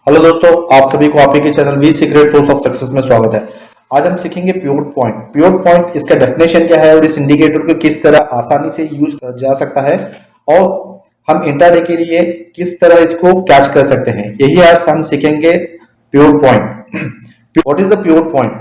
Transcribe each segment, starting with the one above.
Hello दोस्तों, आप सभी को आपके channel we secret source of success में स्वागत है। आज हम सीखेंगे पिवट पॉइंट। पिवट पॉइंट, इसका डेफिनेशन क्या है और इस इंडिकेटर को किस तरह आसानी से यूज जा सकता है और हम इंट्राडे के लिए किस तरह इसको कैच कर सकते हैं, यही आज हम सीखेंगे। Pivot point, what is the pivot point?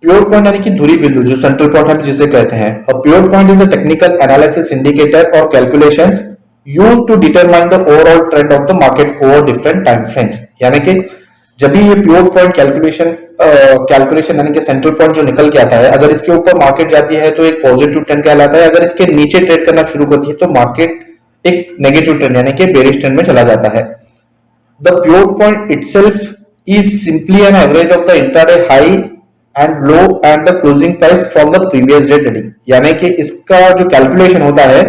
Pivot point यानी कि धुरी बिंदु, जो सेंट्रल पॉइंट हम जिसे कहते हैं। और pivot point is a technical analysis indicator और calculations used to determine the overall trend of the market over different time frames। यानी कि जब भी ये पिवट पॉइंट कैलकुलेशन यानी कि सेंट्रल पॉइंट जो निकल के आता है, अगर इसके ऊपर मार्केट जाती है तो एक पॉजिटिव ट्रेंड कहलाता है, अगर इसके नीचे ट्रेड करना शुरू करती है तो मार्केट एक नेगेटिव ट्रेंड यानी कि बेरिश ट्रेंड में चला जाता है। The pivot point itself is simply an average of the intraday high and low and the closing price from the previous day trading. यानी कि इसका जो कैलकुलेशन होता है,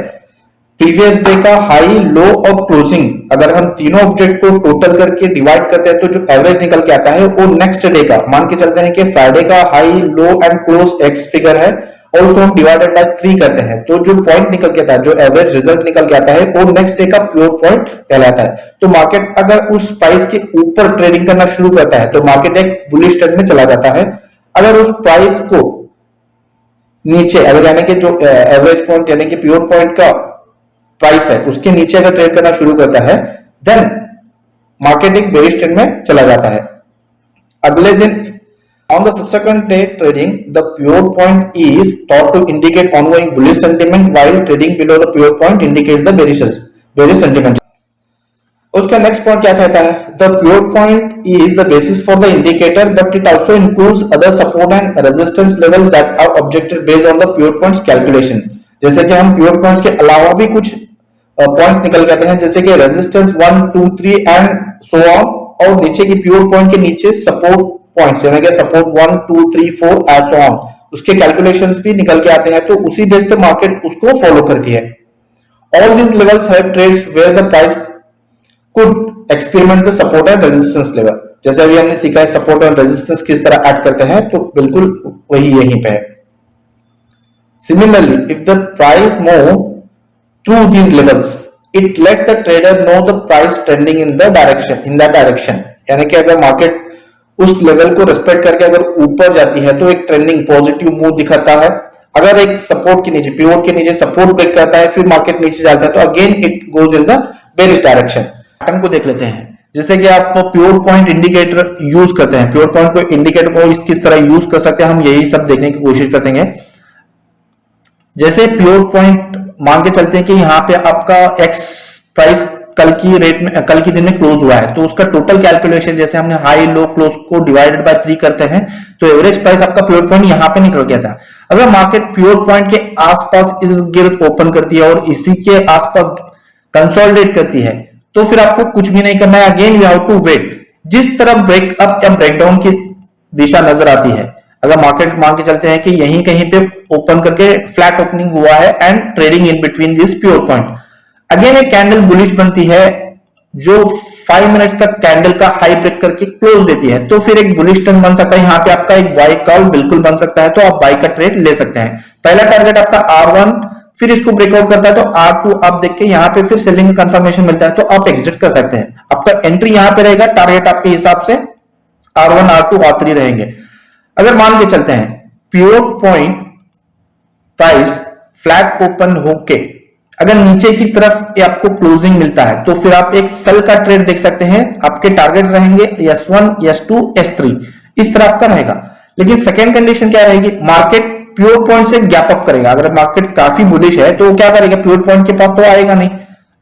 प्रीवियस डे का हाई, लो और क्लोजिंग, अगर हम तीनों ऑब्जेक्ट को टोटल करके डिवाइड करते हैं तो जो एवरेज निकल के आता है वो नेक्स्ट डे का, मान के चलते हैं कि फ्राइडे का high, low and close x figure है और उसको हम डिवाइडेड बाय 3 करते हैं तो जो पॉइंट निकल के आता है, जो एवरेज रिजल्ट निकल के आता है वो नेक्स्ट डे का पिवट पॉइंट कहलाता है। तो मार्केट अगर उस प्राइस के ऊपर ट्रेडिंग करना शुरू करता है तो मार्केट एक बुलिश ट्रेंड में चला जाता है। अगर उस प्राइस को नीचे, अगर यानी कि जो एवरेज पॉइंट यानी कि पिवट पॉइंट का प्राइस है उसके नीचे अगर ट्रेड करना शुरू करता है, देन मार्केट एक बेरिश ट्रेंड में चला जाता है। अगले दिन on the subsequent day trading the pivot point is thought to indicate ongoing bullish sentiment, while trading below the pivot point indicates the bearish sentiment. उसका नेक्स्ट पॉइंट क्या कहता है? The pivot point is the basis for the indicator but it also includes other support and resistance level that are objected based on the pivot points calculation. जैसे कि हम pivot points के अलावा भी कुछ पॉइंट्स निकल के आते हैं, जैसे कि रेजिस्टेंस 1, 2, 3 एंड सो ऑन, और नीचे की पिवट पॉइंट के नीचे सपोर्ट पॉइंट्स यानी कि सपोर्ट 1, 2, 3, 4 एंड सो ऑन, उसके कैलकुलेशंस भी निकल के आते हैं। तो उसी बेस पे मार्केट उसको फॉलो करती है। All these levels have trades where the price could experiment the support and resistance level. जैसे अभी हमने सीखा है सपोर्ट और रेजिस्टेंस किस तरह ऐड करते हैं, तो बिल्कुल वही यहीं पे है। Similarly, if the price move through these levels, it lets the trader know the price trending in that direction। यानी कि अगर मार्केट उस लेवल को रिस्पेक्ट करके अगर ऊपर जाती है तो एक ट्रेंडिंग पॉजिटिव मूव दिखाता है। अगर एक सपोर्ट के नीचे, पिवट के नीचे सपोर्ट ब्रेक करता है, फिर मार्केट नीचे जाता है तो again it goes in the bearish direction. Pattern को देख लेते हैं। जैसे कि आप पिवट पॉइंट इंडिकेटर यूज करते हैं, पिवट पॉइंट को इंडिकेटर को किस तरह यूज कर सकते हैं, हम यही सब देखने की कोशिश करेंगे। जैसे पिवट पॉइंट मान के चलते हैं कि यहाँ पे आपका एक्स प्राइस कल की रेट में, कल की दिन में क्लोज हुआ है, तो उसका टोटल कैलकुलेशन जैसे हमने हाई लो क्लोज को डिवाइडेड बाय 3 करते हैं तो एवरेज प्राइस आपका पिवट पॉइंट यहाँ पे निकल गया था। अगर मार्केट पिवट पॉइंट के आसपास इर्द गिर्द ओपन करती है और इसी के आसपास कंसोलिडेट करती है तो फिर आपको कुछ भी नहीं करना है, again you have to wait. जिस तरह ब्रेक अप या ब्रेकडाउन की दिशा नजर आती है, अगर मार्केट मान के चलते हैं कि यहीं कहीं पे ओपन करके फ्लैट ओपनिंग हुआ है and trading in between this pivot point, again एक कैंडल बुलिश बनती है जो 5 मिनट्स का कैंडल का हाई ब्रेक करके क्लोज देती है, तो फिर एक बुलिश ट्रेंड बन सकता है। यहाँ पे आपका एक बाय कॉल बिल्कुल बन सकता है, तो आप बाय का ट्रेड ले सकते हैं। पहला टारगेट आपका R1, फिर इसको ब्रेकआउट करता है तो R2 आप देख के यहाँ पे फिर सेलिंग का कंफर्मेशन मिलता है तो आप एग्जिट कर सकते हैं। आपका एंट्री यहाँ पे रहेगा, टारगेट आपके हिसाब से R1, R2, R3 रहेंगे। अगर मान के चलते हैं pivot point price flat open होके अगर नीचे की तरफ आपको क्लोजिंग मिलता है तो फिर आप एक सेल का ट्रेड देख सकते हैं। आपके टारगेट्स रहेंगे S1, S2, S3, इस तरह आपका रहेगा। लेकिन सेकेंड कंडीशन क्या रहेगी? मार्केट पिवट पॉइंट से गैप अप करेगा। अगर मार्केट काफी बुलिश है तो क्या करेगा? पिवट पॉइंट के पास तो आएगा नहीं,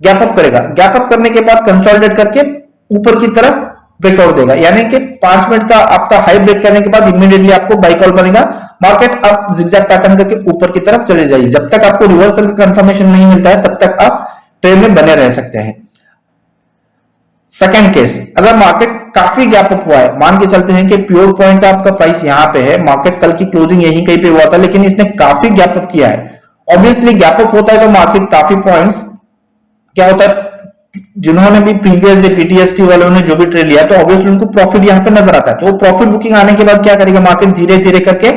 गैप अप करेगा। गैप अप करने के बाद कंसोलिडेट करके ऊपर की तरफ ब्रेकआउट देगा, यानी कि 5 मिनट का आपका हाई ब्रेक करने के बाद इमीडिएटली आपको बाय कॉल बनेगा। मार्केट आप जिगजैग पैटर्न करके ऊपर की तरफ चले जाइए। जब तक आपको रिवर्सल का कंफर्मेशन नहीं मिलता है तब तक आप ट्रेड में बने रह सकते हैं। सेकंड केस, अगर मार्केट काफी गैप अप हुआ है, मान के चलते हैं कि पिवट पॉइंट का आपका प्राइस यहाँ पे है, मार्केट कल की क्लोजिंग यहीं कहीं पे हुआ था लेकिन इसने काफी गैप अप किया है। ऑब्वियसली गैप अप होता है तो मार्केट काफी पॉइंट्स क्या होता है, जिन्होंने भी प्रीवियस डे पीटीएसटी वालों ने जो भी ट्रेड लिया तो ऑब्वियसली उनको प्रॉफिट यहां पे नजर आता है। तो प्रॉफिट बुकिंग आने के बाद क्या करेगा? मार्केट धीरे धीरे करके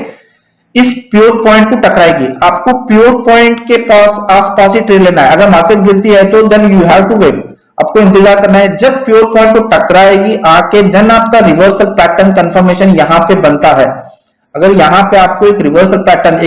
इस पिवट पॉइंट को टकराएगी। आपको पिवट पॉइंट के पास आसपास ही ट्रेड लेना है। अगर मार्केट गिरती है तो then you have to wait. आपको इंतजार करना है। जब प्योर पॉइंट को टकराएगी आके देन आपका रिवर्सल पैटर्न कंफर्मेशन यहां पे बनता है। अगर यहां पे आपको एक रिवर्सल पैटर्न,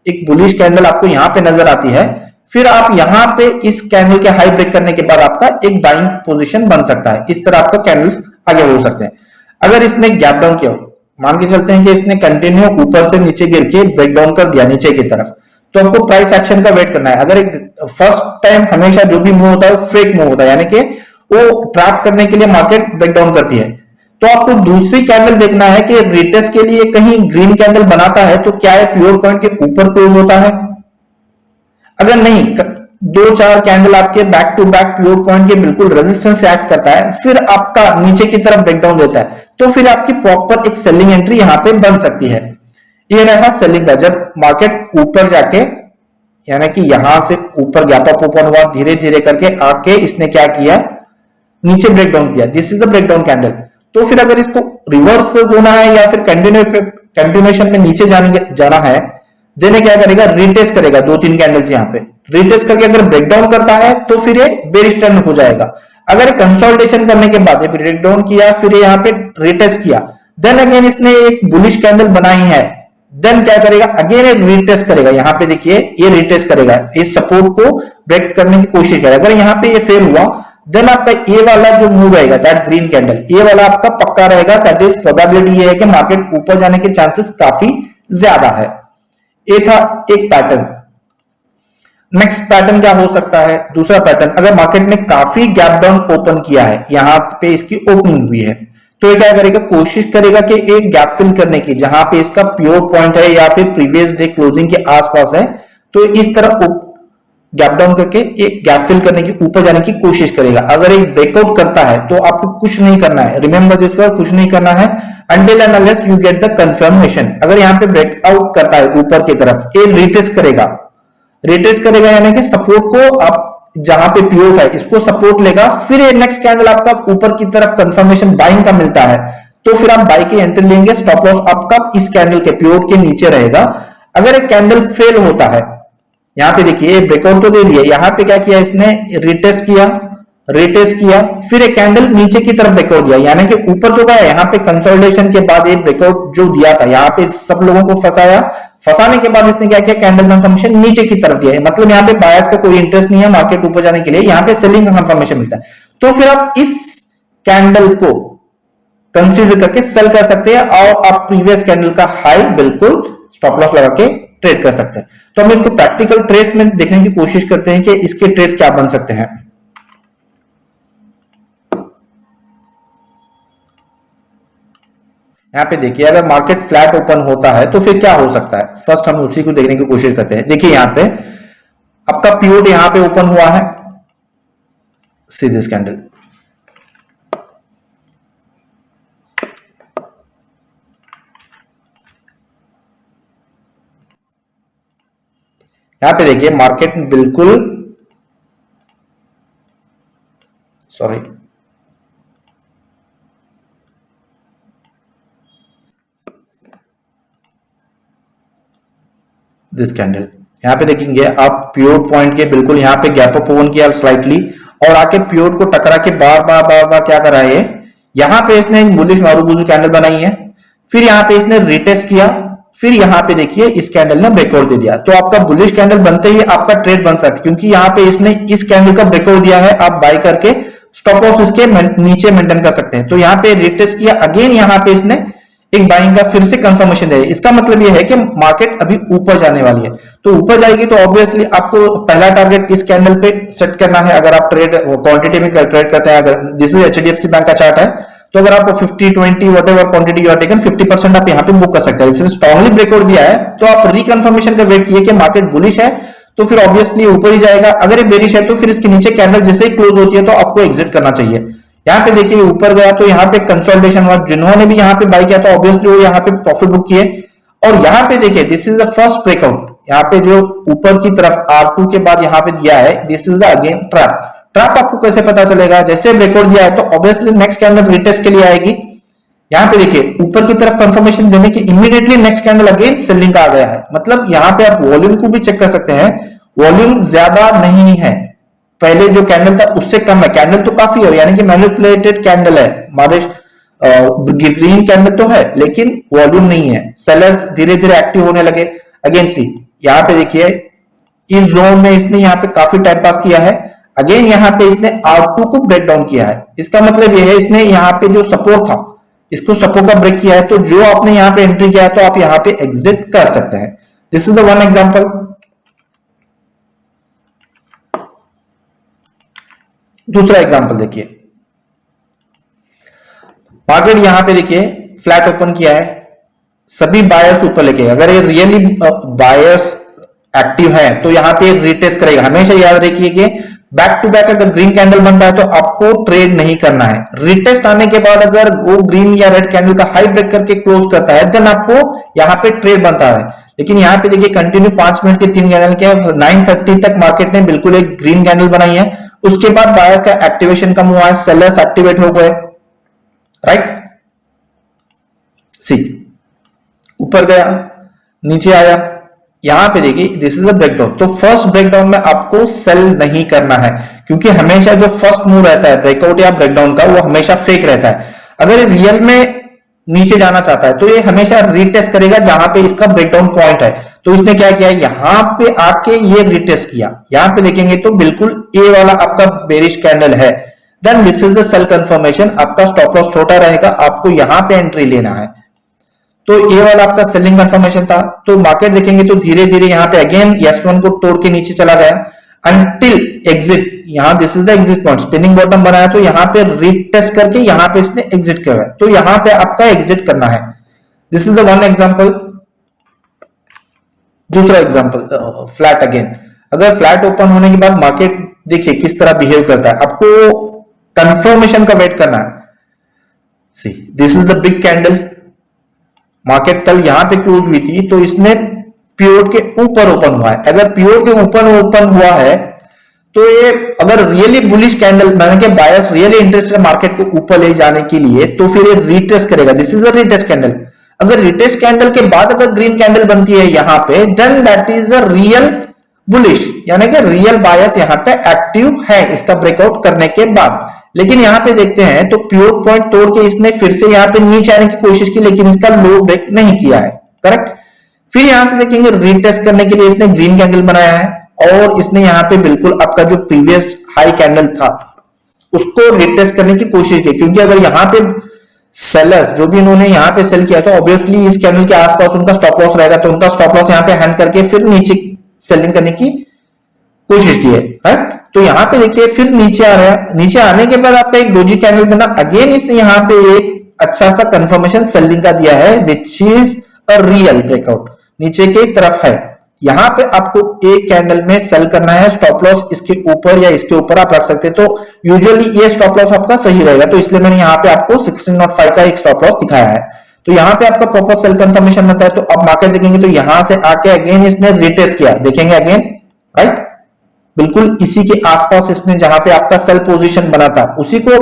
एक बुलिश कैंडल आपको यहां पे नजर आती है, फिर आप यहां पे इस कैंडल के हाई ब्रेक करने के बाद आपका एक बाइंग पोजीशन बन सकता है। इस तरह आपका कैंडल्स आगे हो सकते हैं। अगर इसने गैप डाउन किया, मान के चलते हैं कि इसने कंटिन्यू ऊपर से नीचे गिर के ब्रेक डाउन कर दिया नीचे की तरफ, तो आपको प्राइस एक्शन का वेट करना है। अगर एक फर्स्ट टाइम हमेशा जो भी मूव होता है वो फेक मूव होता है, यानी कि वो ट्रैप करने के लिए मार्केट ब्रेक डाउन करती है, तो आपको दूसरी कैंडल देखना है कि रिटेस्ट के लिए कहीं ग्रीन कैंडल बनाता है तो क्या है प्योर पॉइंट के ऊपर क्लोज होता है। अगर नहीं, दो चार कैंडल आपके back to back pure point के बिल्कुल रेजिस्टेंस से एक्ट करता है, फिर आपका नीचे की तरफ ब्रेकडाउन देता है, तो फिर आपकी प्रॉपर एक सेलिंग एंट्री यहां पे बन सकती है। ये रहा सेलिंग का, जब मार्केट ऊपर जाके यानी कि यहां से ऊपर गैप अप ओपन हुआ, धीरे धीरे करके आके इसने क्या किया, नीचे ब्रेकडाउन किया, this is the breakdown candle. तो फिर अगर इसको रिवर्स होना है या फिर कंटिन्यूएशन में नीचे जाना है, देने क्या करेगा, रिटेस्ट करेगा दो तीन कैंडल्स यहां पे, रिटेस्ट करके अगर ब्रेकडाउन करता है तो फिर ये बेरिश टर्न हो जाएगा। अगर कंसोलिडेशन करने के बाद ब्रेकडाउन किया, फिर यहाँ पे रिटेस्ट किया, देन अगेन इसने एक बुलिश कैंडल बनाई है, देन क्या करेगा, अगेन रिटेस्ट करेगा। यहाँ पे देखिए ये रिटेस्ट करेगा, इस सपोर्ट को ब्रेक करने की कोशिश करेगा। अगर यहाँ पे ये फेल हुआ, देन आपका ये वाला जो मूव रहेगा, दैट ग्रीन कैंडल, ये वाला आपका पक्का रहेगा। दैट इज प्रोबेबिलिटी ये है कि मार्केट ऊपर जाने के चांसेस काफी ज्यादा है। ये था एक पैटर्न। नेक्स्ट पैटर्न क्या हो सकता है, दूसरा पैटर्न, अगर मार्केट ने काफी गैप डाउन ओपन किया है, यहां पे इसकी ओपनिंग हुई है, तो ये क्या करेगा, कोशिश करेगा कि एक गैप फिल करने की, जहां पे इसका प्योर पॉइंट है या फिर प्रीवियस डे क्लोजिंग के आसपास है, तो इस तरह गैप डाउन करके एक गैप फिल करने की, ऊपर जाने की कोशिश करेगा। अगर एक ब्रेकआउट करता है तो आपको कुछ नहीं करना है, रिमेंबर दिस पर, कुछ नहीं करना है until and unless you get the confirmation। अगर यहाँ पे ब्रेकआउट करता है ऊपर की तरफ, ये रिटेस्ट करेगा, रिटेस्ट करेगा यानी कि सपोर्ट को आप जहां पे पीओ है इसको सपोर्ट लेगा, फिर ये नेक्स्ट कैंडल आपका ऊपर की तरफ कंफर्मेशन बाइंग का मिलता है, तो फिर आप बाई की एंट्री लेंगे। स्टॉप लॉस आपका इस कैंडल के पीओ के नीचे रहेगा। अगर एक कैंडल फेल होता है, यहाँ पे देखिए ब्रेकआउट तो दे दिया, यहाँ पे क्या किया इसने, रिटेस्ट किया, रिटेस्ट किया, फिर एक कैंडल नीचे की तरफ ब्रेकआउट दिया, यानी कि ऊपर तो गया, यहाँ पे कंसोलिडेशन के बाद एक ब्रेकआउट जो दिया था, यहाँ पे सब लोगों को फंसाया, फंसाने के बाद इसने क्या किया, कैंडल कंफर्मेशन नीचे की तरफ दिया है। मतलब यहाँ पे बायर्स का कोई इंटरेस्ट नहीं है मार्केट ऊपर जाने के लिए, यहाँ पे सेलिंग का कंफर्मेशन मिलता है। तो फिर आप इस कैंडल को कंसीडर करके सेल कर सकते हैं और आप प्रीवियस कैंडल का हाई बिल्कुल स्टॉप लॉस लगा के ट्रेड कर सकते हैं। तो हम इसको प्रैक्टिकल ट्रेड्स में देखने की कोशिश करते हैं कि इसके ट्रेड्स क्या बन सकते हैं। यहाँ पे देखिए अगर मार्केट फ्लैट ओपन होता है तो फिर क्या हो सकता है, फर्स्ट हम उसी को देखने की कोशिश करते हैं। देखिए यहाँ पे आपका पीओटी यहाँ पे ओपन हुआ है, सी दिस कैंडल, यहाँ पे देखिए मार्केट बिल्कुल, सॉरी दिस कैंडल, यहाँ पे देखेंगे आप प्योर पॉइंट के बिल्कुल यहाँ पे गैप अप ओपन किया स्लाइटली और आके प्योर को टकरा के बार बार क्या कर रहा है, यहाँ पे इसने एक बुलिश मारूबुजू कैंडल बनाई है, फिर यहाँ पे इसने रिटेस्ट किया, फिर यहाँ पे देखिए इस कैंडल ने ब्रेकआउट दे दिया। तो आपका बुलिश कैंडल बनते ही आपका ट्रेड बन सकता है, क्योंकि यहाँ पे इसने इस कैंडल का ब्रेकआउट दिया है, आप बाय करके स्टॉप लॉस इसके नीचे मेंटेन कर सकते हैं। तो यहाँ पे रिटेस्ट किया, अगेन यहाँ पे इसने एक बाइंग का फिर से कंफर्मेशन दे, इसका मतलब यह है कि मार्केट अभी ऊपर जाने वाली है। तो ऊपर जाएगी तो ऑब्वियसली आपको पहला टारगेट इस कैंडल पे सेट करना है। अगर आप ट्रेड क्वांटिटी में ट्रेड करते हैं, अगर दिस इज एचडीएफसी बैंक का चार्ट है, तो अगर आप 50-20 whatever quantity you are taken 50% आप यहाँ पे बुक कर सकते हैं। इसने स्ट्रांगली ब्रेकआउट दिया है तो आप रिकंफर्मेशन का वेट किए कि मार्केट बुलिश है तो फिर ऑब्वियसली ऊपर ही जाएगा। अगर ये बेरिश है तो फिर इसके नीचे कैंडल जैसे ही क्लोज होती है तो आपको एग्जिट करना चाहिए। यहाँ पे देखिए ऊपर गया तो यहाँ पे कंसोलिडेशन हुआ, जिन्होंने भी यहाँ पे बाय किया तो ऑब्वियसली वो यहाँ पे प्रॉफिट बुक किए। और यहाँ पे देखिए this is the first breakout, यहाँ पे जो ऊपर की तरफ R2 के बाद यहाँ पे दिया है, this is the again trap. Trap आपको कैसे पता चलेगा, जैसे ब्रेकआउट दिया है तो ऑब्वियसली नेक्स्ट कैंडल रिटेस्ट के लिए आएगी। यहाँ पे देखिए ऊपर की तरफ कंफर्मेशन देने की immediately next candle again selling का आ गया है। मतलब यहाँ पे आप वॉल्यूम को भी चेक कर सकते हैं, वॉल्यूम ज्यादा नहीं है, पहले जो कैंडल था उससे कम है, कैंडल तो काफी है, यानी कि मैनिपुलेटेड कैंडल है हमारे, ग्रीन कैंडल तो है लेकिन वॉल्यूम नहीं है। सेलर्स धीरे धीरे एक्टिव होने लगे। अगेन सी यहाँ पे देखिए इस जोन में इसने यहाँ पे काफी टाइम पास किया है। अगेन यहाँ पे इसने R2 को ब्रेक डाउन किया है, इसका मतलब यह है इसने यहाँ पे जो सपोर्ट था इसको सपोर्ट का ब्रेक किया है, तो जो आपने यहाँ पे एंट्री किया है तो आप यहाँ पे एग्जिट कर सकते हैं। This is the one example. दूसरा एग्जांपल देखिए, मार्केट यहां पे देखिए फ्लैट ओपन किया है, सभी बायर्स ऊपर लेके, अगर ये रियली बायर्स एक्टिव है तो यहां पे रिटेस्ट करेगा। हमेशा याद रखिए कि बैक टू बैक अगर ग्रीन कैंडल बनता है तो आपको ट्रेड नहीं करना है। रिटेस्ट आने के बाद अगर वो ग्रीन या रेड कैंडल का हाई ब्रेक करके क्लोज करता है देन आपको यहां पे ट्रेड बनता है। लेकिन यहां पे देखिए कंटिन्यू 5 मिनट के 3 कैंडल के 9:30 तक मार्केट ने बिल्कुल एक ग्रीन कैंडल बनाई है। उसके बाद बायर्स का एक्टिवेशन कम हुआ है, सेलर्स एक्टिवेट हो गए, राइट। सी ऊपर गया, नीचे आया, यहां पे देखिए दिस इज अ ब्रेकडाउन। तो फर्स्ट ब्रेकडाउन में आपको सेल नहीं करना है, क्योंकि हमेशा जो फर्स्ट मूव रहता है ब्रेकआउट या ब्रेकडाउन का वो हमेशा फेक रहता है। अगर ये रियल में नीचे जाना चाहता है तो ये हमेशा रीटेस्ट करेगा जहां पे इसका ब्रेकडाउन पॉइंट है। तो इसने क्या किया, यहां पे आके ये रीटेस्ट किया। यहां पे देखेंगे तो बिल्कुल ए वाला आपका बेरिश कैंडल है, then this is the sell confirmation. आपका स्टॉप लॉस छोटा रहेगा, आपको यहां पे एंट्री लेना है। तो ये वाला आपका सेलिंग कंफर्मेशन था। तो मार्केट देखेंगे तो धीरे धीरे यहां पे अगेन S1 को तोड़ के नीचे चला गया अंटिल एग्जिट। यहां this is the exit point, spinning bottom बनाया तो यहां पे रीटेस्ट करके यहां पे इसने एग्जिट किया है, तो यहां पे आपका एग्जिट करना है। This is the one example. दूसरा एग्जांपल फ्लैट अगेन, अगर फ्लैट ओपन होने के बाद मार्केट देखिए किस तरह बिहेव करता है, आपको कंफर्मेशन का वेट करना है। See this is the big candle, market कल यहां पे क्लोज हुई थी तो इसने पीरियड के ऊपर ओपन हुआ है। अगर पीरियड के ऊपर ओपन हुआ है तो ये अगर रियली बुलिश कैंडल माने कि बायर्स रियली इंटरेस्टेड मार्केट को ऊपर ले जाने के लिए, तो फिर ये रीटेस्ट करेगा। This is a retest candle. अगर रीटेस्ट कैंडल के बाद अगर ग्रीन कैंडल बनती है यहां पे, then that is a real bullish, यानी कि रियल बायर्स यहां पे एक्टिव है इसका ब्रेकआउट करने के बाद। लेकिन यहां पे देखते हैं तो प्योर पॉइंट तोड़ के इसने फिर से यहां पे नीचे आने की कोशिश की, लेकिन इसका लो ब्रेक नहीं किया है, करेक्ट। फिर यहां से देखेंगे रीटेस्ट करने के लिए इसने ग्रीन कैंडल बनाया है और इसने यहां पे बिल्कुल आपका जो प्रीवियस हाई कैंडल था उसको रीटेस्ट करने की कोशिश की, क्योंकि अगर यहां पे सेलर्स जो भी इन्होंने यहां पे सेल किया तो ऑब्वियसली इस कैंडल के आसपास उनका स्टॉप लॉस रहेगा, तो उनका स्टॉप लॉस यहां पे हैंड करके फिर नीचे सेलिंग करने की कोशिश की है, राइट। तो यहां पे देखिए फिर नीचे आ रहा है, नीचे आने के बाद आपका एक डोजी कैंडल बना, अगेन इसने यहां पे एक अच्छा सा कंफर्मेशन सेलिंग का दिया है which is a real breakout, नीचे की तरफ है। यहां पे आपको एक कैंडल में सेल करना है, स्टॉप लॉस इसके ऊपर या इसके ऊपर आप रख सकते हैं, तो यूजुअली ये स्टॉप लॉस आपका सही रहेगा, तो इसलिए मैंने यहां पे आपको 1605 का एक स्टॉप लॉस दिखाया है। तो यहां पे आपका प्रॉपर सेल कंफर्मेशन होता है। तो अब मार्केट देखेंगे तो यहां से आके अगेन इसने रिटेस्ट किया, देखेंगे अगेन, राइट, बिल्कुल इसी के आसपास इसने जहां पे आपका सेल पोजीशन बना था उसी को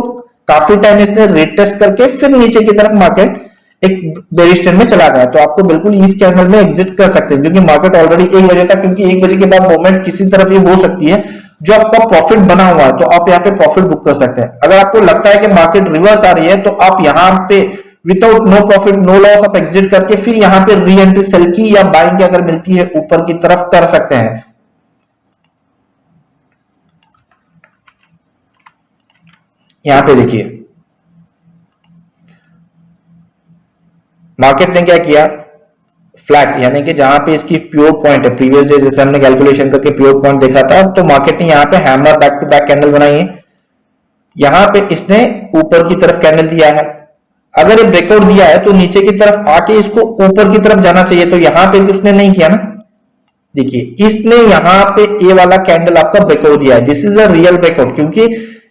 काफी टाइम इसने रिटेस्ट करके फिर नीचे की तरफ मार्केट एक बेरिश ट्रेंड में चला गया। तो आपको बिल्कुल इस कैंडल में एग्जिट कर सकते हैं, क्योंकि मार्केट ऑलरेडी 1 बजे तक, क्योंकि 1 बजे के बाद मूवमेंट किसी तरफ ये हो सकती है जो आपका प्रॉफिट बना हुआ है, तो आप यहाँ पे प्रॉफिट बुक कर सकते हैं। अगर आपको लगता है कि मार्केट रिवर्स आ रही है तो आप यहाँ पे without no profit no loss आप एग्जिट करके फिर यहाँ पे री एंट्री सेल की या बाइंग की अगर मिलती है ऊपर की तरफ कर सकते हैं। यहां पे देखिए मार्केट ने क्या किया, फ्लैट, यानी कि जहां पे इसकी प्योर पॉइंट है, प्रीवियस डे जैसे हमने कैलकुलेशन करके प्योर पॉइंट देखा था, तो मार्केट ने यहां पे hammer back to back candle बनाई है। यहां पे इसने ऊपर की तरफ कैंडल दिया है, अगर ये ब्रेकआउट दिया है तो नीचे की तरफ आके इसको ऊपर की तरफ जाना चाहिए, तो यहां पे उसने नहीं किया ना। देखिए इसने यहां पे ए वाला कैंडल आपका ब्रेकआउट दिया है, this is a real breakout, क्योंकि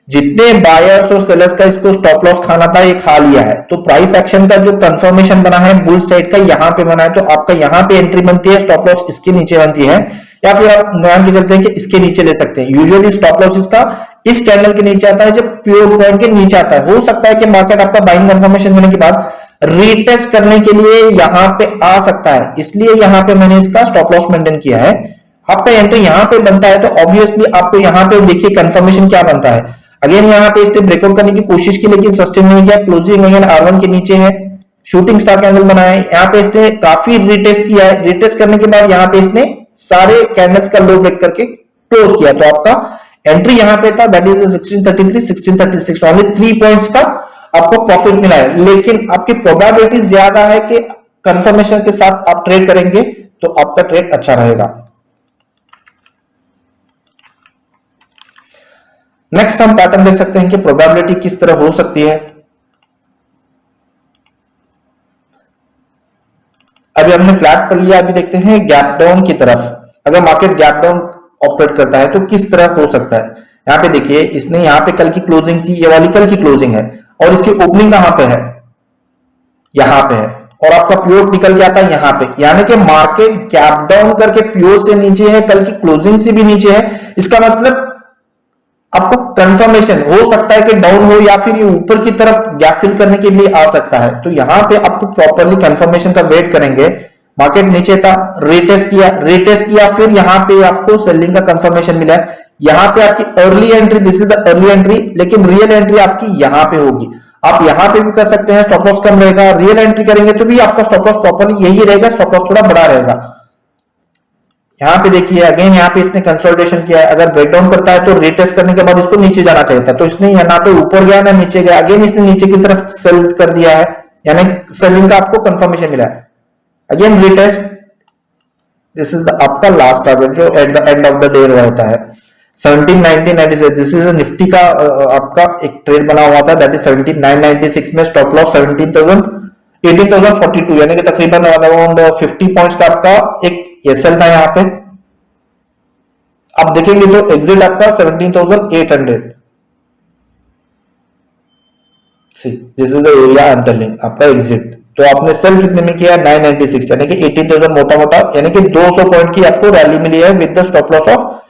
जितने बायर्स और सेलर्स का इसको स्टॉप लॉस खाना था ये खा लिया है। तो प्राइस एक्शन का जो कंफर्मेशन बना है बुल साइड का यहां पे बना है, तो आपका यहां पे एंट्री बनती है, स्टॉप लॉस इसके नीचे बनती है, या फिर आप मान के चलते हैं कि इसके नीचे ले सकते हैं। यूजुअली स्टॉप लॉस इसका इस कैंडल के नीचे आता है जब प्योर पॉइंट के नीचे आता है। हो सकता है कि मार्केट आपका बाइंग कंफर्मेशन होने के बाद रीटेस्ट करने के लिए यहां पे आ सकता है, इसलिए यहां पे मैंने इसका स्टॉप लॉस मेंटेन किया है। आपका एंट्री यहाँ पे बनता है तो ऑब्वियसली आपको यहाँ पे देखिए कंफर्मेशन क्या बनता है। अगेन यहाँ पे इसने ब्रेकआउट करने की कोशिश की लेकिन सस्टेन नहीं किया, क्लोजिंग अगेन R1 के नीचे है, शूटिंग स्टार कैंडल बनाया है। यहाँ पे इसने काफी रिटेस्ट किया है, रिटेस्ट करने के बाद यहाँ पे इसने सारे कैंडल्स का लो ब्रेक करके क्लोज किया। तो आपका एंट्री यहाँ पे था, दैट इज 1633 1636, ओनली 3 पॉइंट्स का आपको प्रॉफिट मिला है। लेकिन आपकी प्रोबेबिलिटी ज्यादा है कि कंफर्मेशन के साथ आप ट्रेड करेंगे तो आपका ट्रेड अच्छा रहेगा। नेक्स्ट हम पैटर्न देख सकते हैं कि प्रोबेबिलिटी किस तरह हो सकती है। अभी हमने फ्लैट पर लिया, अभी देखते हैं गैप डाउन की तरफ। अगर मार्केट गैप डाउन ऑपरेट करता है तो किस तरह हो सकता है। यहाँ पे देखिए इसने यहाँ पे कल की क्लोजिंग थी, ये वाली कल की क्लोजिंग है और इसकी ओपनिंग कहां पे है, यहां पे है, और आपका प्योर निकल के आता है यहाँ पे। यानी कि मार्केट गैप डाउन करके प्योर से नीचे है, कल की क्लोजिंग से भी नीचे है। इसका मतलब आपको कंफर्मेशन हो सकता है कि डाउन हो या फिर ये ऊपर की तरफ गैप फिल करने के लिए आ सकता है। तो यहां पे आपको प्रॉपरली कंफर्मेशन का वेट करेंगे। मार्केट नीचे था, रिटेस्ट किया, फिर यहां पे आपको सेलिंग का कंफर्मेशन मिला है। यहां पे आपकी early entry, this is the early entry, लेकिन रियल एंट्री आपकी यहां पे होगी। आप यहां पे भी कर सकते हैं, स्टॉप लॉस कम रहेगा। रियल एंट्री करेंगे तो भी आपका स्टॉप लॉस प्रॉपरली यही रहेगा, स्टॉप लॉस थोड़ा बड़ा रहेगा। यहाँ पे देखिए अगेन यहाँ पे इसने कंसोलिडेशन किया है। अगर ब्रेकडाउन करता है तो रिटेस्ट करने के बाद इसको नीचे जाना चाहिए था, तो इसने ना तो ऊपर गया ना नीचे गया, अगेन इसने नीचे की तरफ सेल कर दिया है, यानी सेलिंग का आपको कंफर्मेशन मिला है। अगेन रिटेस्ट, दिस इज आपका लास्ट टारगेट जो at the end of the day रहता है 17,996। दिस इज निफ्टी का आपका एक ट्रेड बना हुआ था, दैट इज 17,996 में स्टॉप लॉस 18,042, यानी कि तकरीबन अराउंड 50 पॉइंट्स का आपका एक एसएल था। यहाँ पे आप देखेंगे तो एग्जिट आपका 17,800। See this is the area I am telling, आपका एग्जिट। तो आपने सेल कितने में किया, 996, यानी कि 18,000 मोटा मोटा, यानी कि 200 पॉइंट की आपको रैली मिली है with the stop loss of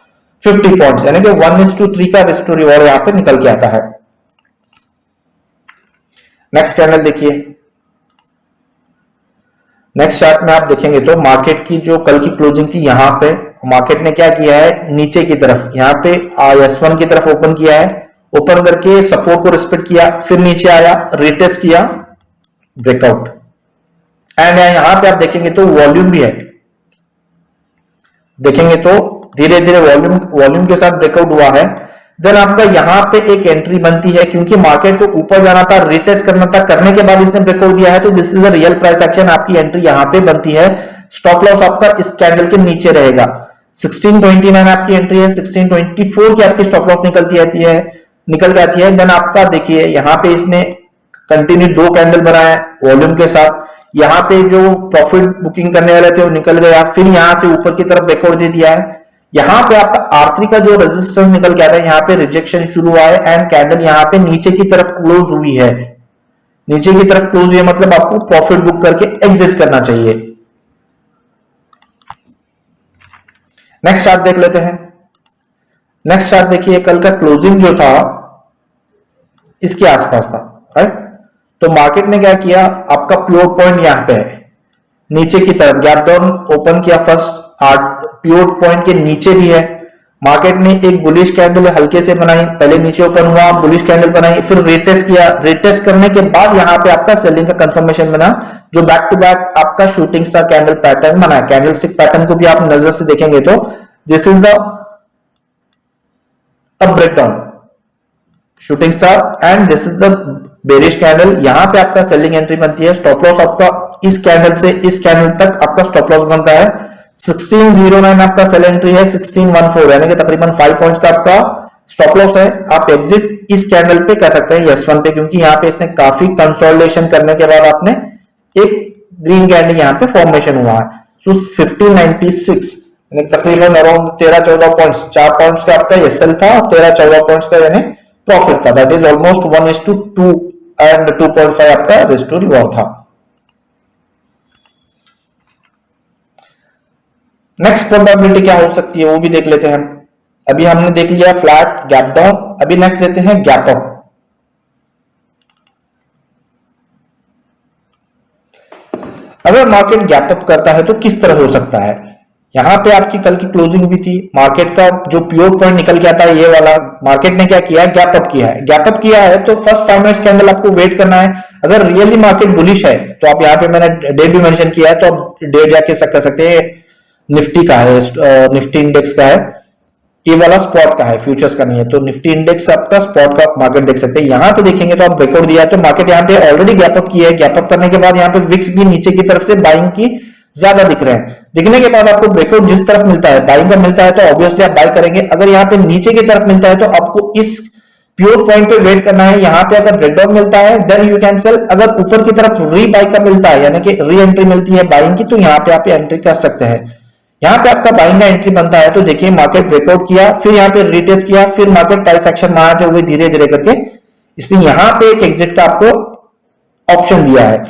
50 points, यानी कि 1:3 का रिस्क टू रिवॉर्ड यहां पे निकल के आता है। नेक्स्ट कैंडल देखिए, नेक्स्ट चार्ट में आप देखेंगे तो मार्केट की जो कल की क्लोजिंग थी यहां पे मार्केट ने क्या किया है, नीचे की तरफ यहां पे S1 की तरफ ओपन किया है, ओपन करके सपोर्ट को रिस्पेक्ट किया, फिर नीचे आया, रिटेस्ट किया, ब्रेकआउट। एंड यहां पे आप देखेंगे तो वॉल्यूम भी है, देखेंगे तो धीरे धीरे वॉल्यूम के साथ ब्रेकआउट हुआ है। देन आपका यहां पे एक एंट्री बनती है, क्योंकि मार्केट को ऊपर जाना था, रिटेस्ट करना था, करने के बाद इसने ब्रेकआउट दिया है, तो this is a real price action. आपकी एंट्री यहां पे बनती है। स्टॉप लॉस आपका इस कैंडल के नीचे रहेगा, 1629 आपकी एंट्री है, 1624 की आपकी स्टॉप लॉस निकल के आती है। देन आपका देखिए यहां पे इसने कंटिन्यू 2 कैंडल बनाया वॉल्यूम के साथ। यहां पे जो प्रॉफिट बुकिंग करने वाले थे वो निकल गया, फिर यहां से ऊपर की तरफ ब्रेकआउट दे दिया है। यहां पे आपका R3 का जो रेजिस्टेंस निकल के आता है, यहां पे रिजेक्शन शुरू हुआ है एंड कैंडल यहां पे नीचे की तरफ क्लोज हुई है। नीचे की तरफ क्लोज हुई है मतलब आपको प्रॉफिट बुक करके एग्जिट करना चाहिए। नेक्स्ट चार्ट देख लेते हैं। नेक्स्ट चार्ट देखिए, कल का क्लोजिंग जो था इसके आसपास था, राइट। तो मार्केट ने क्या किया, आपका प्योर पॉइंट यहां पे है, नीचे की तरफ गैप डाउन ओपन किया, फर्स्ट प्योर पॉइंट के नीचे भी है। मार्केट ने एक बुलिश कैंडल हल्के से बनाई, पहले नीचे ओपन हुआ, बुलिश कैंडल बनाई, फिर रिटेस्ट किया, रिटेस्ट करने के बाद यहां पे आपका सेलिंग का कंफर्मेशन बना, जो बैक टू बैक आपका शूटिंग स्टार कैंडल पैटर्न बना। कैंडल स्टिक पैटर्न को भी आप नजर से देखेंगे तो this is the breakdown shooting star and this is the bearish candle. यहां पे आपका सेलिंग एंट्री बनती है। स्टॉप लॉस आपका इस कैंडल से इस कैंडल तक आपका स्टॉप लॉस बनता है। 1609 आपका सेल एंट्री है, 1614 यानी कि तकरीबन 5 पॉइंट्स का आपका स्टॉप लॉस है। आप एग्जिट इस कैंडल पे कर सकते हैं, S1 पे, क्योंकि यहाँ पे इसने काफी कंसोलिडेशन करने के बाद आपने एक ग्रीन कैंडल यहाँ पे फॉर्मेशन हुआ है। सो 1596 यानी तकरीबन अराउंड 13-14 पॉइंट्स, 4 पॉइंट्स का आपका SL था, 13-14 पॉइंट्स का यानी प्रॉफिट था। दैट इज ऑलमोस्ट 1:2 एंड 2.5 आपका रिस्क टू रिवॉर्ड था। नेक्स्ट प्रोबेबिलिटी क्या हो सकती है वो भी देख लेते हैं हम। अभी हमने देख लिया फ्लैट गैप डाउन, अभी नेक्स्ट लेते हैं गैप अप। अगर मार्केट गैप अप करता है तो किस तरह हो सकता है, यहाँ पे आपकी कल की क्लोजिंग भी थी, मार्केट का जो पिवट पॉइंट निकल के आता है ये वाला, मार्केट ने क्या किया है, गैप अप किया है। गैप अप किया है तो फर्स्ट 5 मिनट्स कैंडल आपको वेट करना है। अगर रियली मार्केट बुलिश है तो आप यहाँ पे, मैंने डेट भी मेंशन किया है, तो आप डेट जाके कर सकते हैं। निफ्टी का है, निफ्टी इंडेक्स का है, ये वाला स्पॉट का है, फ्यूचर्स का नहीं है। तो निफ्टी इंडेक्स आपका स्पॉट का मार्केट देख सकते हैं। यहाँ पे देखेंगे तो आप ब्रेकआउट दिया है तो मार्केट यहाँ पे ऑलरेडी गैप अप किया है। गैप अप करने के बाद यहाँ पे विक्स भी नीचे की तरफ से बाइंग की ज्यादा दिख रहे हैं। दिखने के बाद आपको ब्रेकआउट जिस तरफ मिलता है, बाइंग का मिलता है, तो ऑब्वियसली आप बाय करेंगे। अगर यहाँ पे नीचे की तरफ मिलता है तो आपको इस प्योर पॉइंट पे वेट करना है। यहाँ पे अगर ब्रेकडाउन मिलता है देन यू कैन सेल। अगर ऊपर की तरफ री बाई का मिलता है, यानी कि री एंट्री मिलती है बाइंग की, तो यहाँ पे आप एंट्री कर सकते हैं। यहाँ पे आपका बाइंग का एंट्री बनता है तो देखिए मार्केट ब्रेकआउट किया, फिर यहाँ पे रिटेस्ट किया, फिर मार्केट प्राइस एक्शन बनाते हुए धीरे धीरे करके, इसलिए यहाँ पे एक एग्जिट का आपको ऑप्शन दिया है।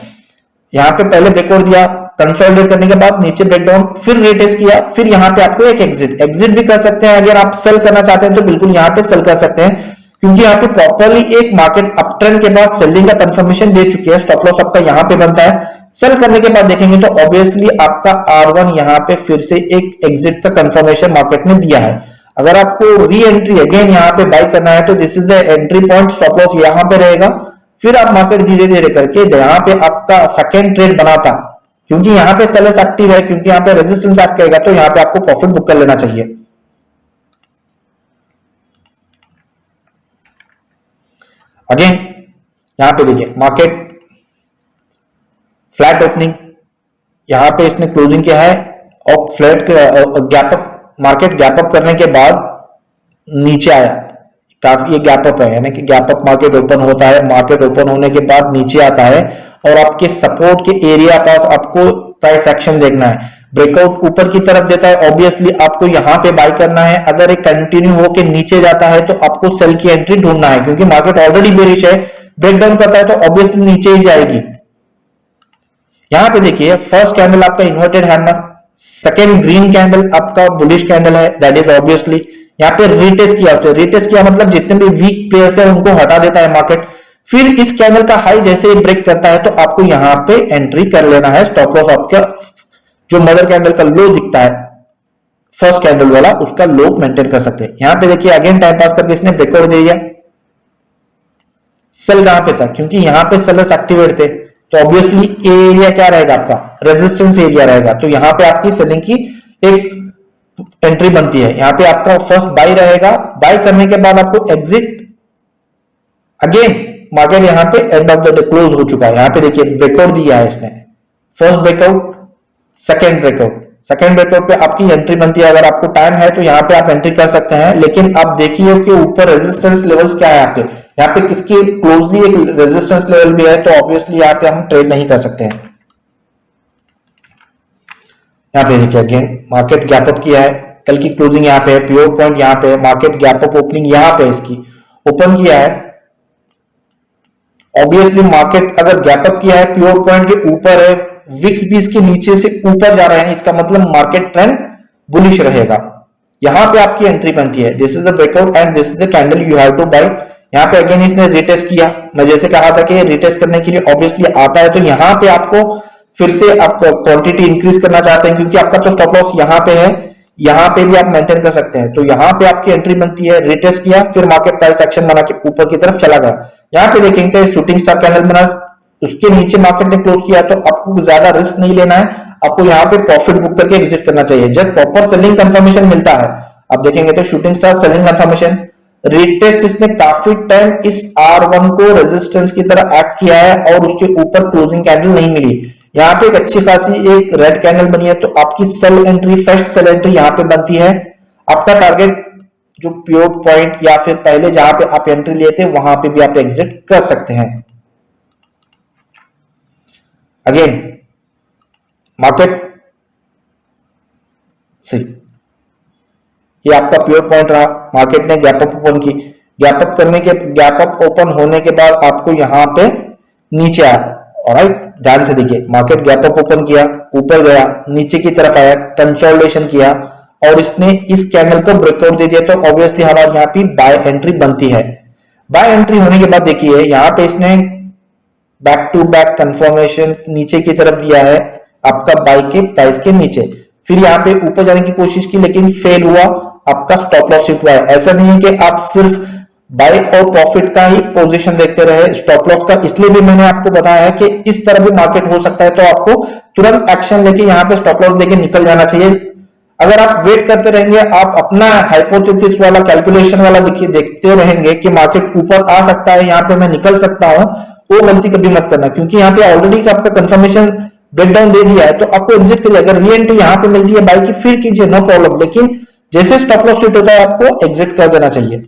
यहाँ पे पहले ब्रेकआउट दिया, कंसोलिडेट करने के बाद नीचे ब्रेकडाउन, फिर रिटेस्ट किया, फिर यहाँ पे आपको एक एग्जिट भी कर सकते हैं। अगर आप सेल करना चाहते हैं तो बिल्कुल यहाँ पे सेल कर सकते हैं, क्योंकि यहाँ पे प्रॉपरली एक मार्केट अपट्रेंड के बाद सेलिंग का कंफर्मेशन दे चुकी है। स्टॉप लॉस आपका यहाँ पे बनता है। सेल करने के बाद देखेंगे तो ऑब्वियसली आपका R1 यहाँ पे फिर से एक एग्जिट का कंफर्मेशन मार्केट ने दिया है। अगर आपको री एंट्री अगेन यहाँ पे बाय करना है तो this is the entry point, stop loss यहाँ पे रहेगा। फिर आप मार्केट धीरे धीरे करके यहाँ पे आपका सेकेंड ट्रेड बनाता, क्योंकि यहाँ पे सेलर्स एक्टिव है, क्योंकि यहाँ पे रेजिस्टेंस एक्ट करेगा, तो यहाँ पे आपको प्रॉफिट बुक कर लेना चाहिए। अगेन यहाँ पे देखिए मार्केट फ्लैट ओपनिंग, यहाँ पे इसने क्लोजिंग किया है और flat gap up, market gap up करने के बाद नीचे आया, काफी ये गैप अप है, यानी कि गैप अप मार्केट ओपन होता है, मार्केट ओपन होने के बाद नीचे आता है और आपके सपोर्ट के एरिया पास आपको प्राइस एक्शन देखना है। ब्रेकआउट ऊपर की तरफ देता है, ऑब्वियसली आपको यहाँ पे बाय करना है। अगर एक कंटिन्यू होकर नीचे जाता है तो आपको सेल की एंट्री ढूंढना है, क्योंकि मार्केट ऑलरेडी बेरिश है। ब्रेकडाउन करता है तो ऑब्वियसली नीचे ही जाएगी। यहाँ पे देखिए फर्स्ट कैंडल आपका inverted hammer, second green candle आपका बुलिश कैंडल है, दैट इज ऑब्वियसली यहाँ पे रिटेस्ट किया। उसने रिटेस्ट किया मतलब जितने भी वीक प्लेयर्स है उनको हटा देता है मार्केट। फिर इस कैंडल का हाई जैसे ही ब्रेक करता है तो आपको यहाँ पे एंट्री कर लेना है। स्टॉप लॉस आपका जो मदर कैंडल का लो दिखता है फर्स्ट कैंडल वाला, उसका लो मेंटेन कर सकते हैं। यहाँ पे देखिए अगेन टाइम पास करके इसने ब्रेकआउट दे दिया। सेल कहां पे था, क्योंकि यहाँ पे सेलर्स एक्टिवेट थे, तो ऑब्वियसली एरिया क्या रहेगा आपका, रेजिस्टेंस एरिया रहेगा। तो यहाँ पे आपकी सेलिंग की एक एंट्री बनती है। यहाँ पे आपका फर्स्ट बाई रहेगा, बाई करने के बाद आपको एग्जिट। अगेन मार्केट यहाँ पे end of the day close हो चुका है। यहाँ पे देखिए ब्रेकआउट दिया है इसने, first breakout, second breakout. Second breakout पे आपकी एंट्री बनती है। अगर आपको टाइम है तो यहाँ पे आप एंट्री कर सकते हैं, लेकिन आप देखिए कि ऊपर रेजिस्टेंस लेवल्स क्या है आपके, यहाँ पे किसकी क्लोजली एक रेजिस्टेंस लेवल भी है, तो ऑब्वियसली यहाँ पे हम ट्रेड नहीं कर सकते हैं। यहाँ पे देखिए अगेन मार्केट गैप अप किया है, कल की क्लोजिंग यहाँ पे है, प्योर पॉइंट यहाँ पे है, मार्केट गैप अप ओपनिंग यहाँ पे इसकी ओपन किया है। ऑब्वियसली मार्केट अगर गैप अप किया है, प्योर पॉइंट के ऊपर है, विक्स भी इसके नीचे से ऊपर जा रहे हैं, इसका मतलब मार्केट ट्रेंड बुलिश रहेगा। यहाँ पे आपकी एंट्री बनती है, this is the breakout and this is the candle you have to buy. यहाँ पे अगेन इसने रिटेस्ट किया, मैं जैसे कहा था कि रिटेस्ट करने के लिए ऑब्वियसली आता है, तो यहाँ पे आपको फिर से आपको क्वांटिटी इंक्रीज करना चाहते हैं, क्योंकि आपका तो स्टॉप लॉस यहाँ पे है, यहाँ पे भी आप मेंटेन कर सकते हैं। तो यहाँ पे आपकी एंट्री बनती है, रिटेस्ट किया, फिर मार्केट प्राइस एक्शन बना के ऊपर की तरफ चला गया। यहाँ पे देखेंगे शूटिंग स्टार कैंडल बना, उसके नीचे मार्केट ने क्लोज किया, तो आपको ज्यादा रिस्क नहीं लेना है, आपको यहाँ पे प्रॉफिट बुक करके एग्जिट करना चाहिए जब प्रॉपर सेलिंग कंफर्मेशन मिलता है। आप देखेंगे तो shooting star selling confirmation, retest इसने काफी टाइम इस R1 को रेजिस्टेंस की तरह एक्ट किया है और उसके ऊपर क्लोजिंग कैंडल नहीं मिली। यहाँ पे एक अच्छी खासी एक रेड कैंडल बनी है, तो आपकी sell entry, first sell entry यहाँ पे बनती है। आपका टारगेट जो प्योर पॉइंट या फिर पहले जहां पे आप एंट्री लिए थे वहां पे भी आप एग्जिट कर सकते हैं। अगेन मार्केट सही, ये आपका प्योर पॉइंट रहा, मार्केट ने गैप अप ओपन की, गैप अप करने के गैप अप ओपन होने के बाद आपको यहां पे नीचे आया। ऑलराइट, ध्यान से देखिए, मार्केट गैप अप ओपन किया, ऊपर गया, नीचे की तरफ आया, कंसोलिडेशन किया और इसने इस कैंडल को ब्रेकआउट दे दिया, तो ऑब्वियसली हमारे यहाँ पे बाय एंट्री बनती है। बाय एंट्री होने के बाद देखिए यहाँ पे इसने बैक टू बैक कंफर्मेशन नीचे की तरफ दिया है आपका बाय के प्राइस के नीचे, फिर यहाँ पे ऊपर जाने की कोशिश की लेकिन फेल हुआ, आपका स्टॉप लॉस हिट हुआ है। ऐसा नहीं है कि आप सिर्फ बाय और प्रॉफिट का ही पोजीशन देखते रहे, स्टॉप लॉस का इसलिए भी मैंने आपको बताया है कि इस तरह भी मार्केट हो सकता है, तो आपको तुरंत एक्शन लेके यहाँ पे स्टॉप लॉस लेके निकल जाना चाहिए। अगर आप वेट करते रहेंगे, आप अपना हाइपोथेसिस वाला कैलकुलेशन वाला देखिए देखते रहेंगे कि मार्केट ऊपर आ सकता है, यहाँ पे मैं निकल सकता हूं, वो गलती कभी मत करना, क्योंकि यहाँ पे ऑलरेडी आपका कंफर्मेशन ब्रेकडाउन दे दिया है, तो आपको एग्जिट करिए। अगर री एंट्री यहाँ पे मिलती है बाई की फिर कीजिए, नो प्रॉब्लम, लेकिन जैसे स्टॉप लॉस हिट होता है आपको एग्जिट कर देना चाहिए।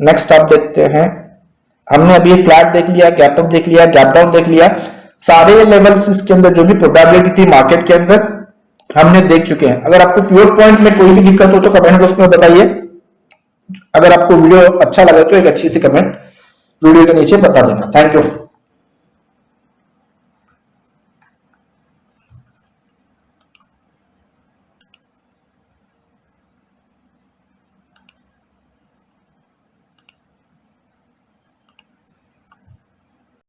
नेक्स्ट आप देखते हैं, हमने अभी फ्लैट देख लिया, गैप अप देख लिया, गैप डाउन देख लिया, सारे लेवल्स इसके अंदर जो भी प्रोबेबिलिटी थी मार्केट के अंदर हमने देख चुके हैं। अगर आपको प्योर पॉइंट में कोई भी दिक्कत हो तो कमेंट बॉक्स में बताइए। अगर आपको वीडियो अच्छा लगे तो एक अच्छी सी कमेंट वीडियो के नीचे बता देना। Thank you.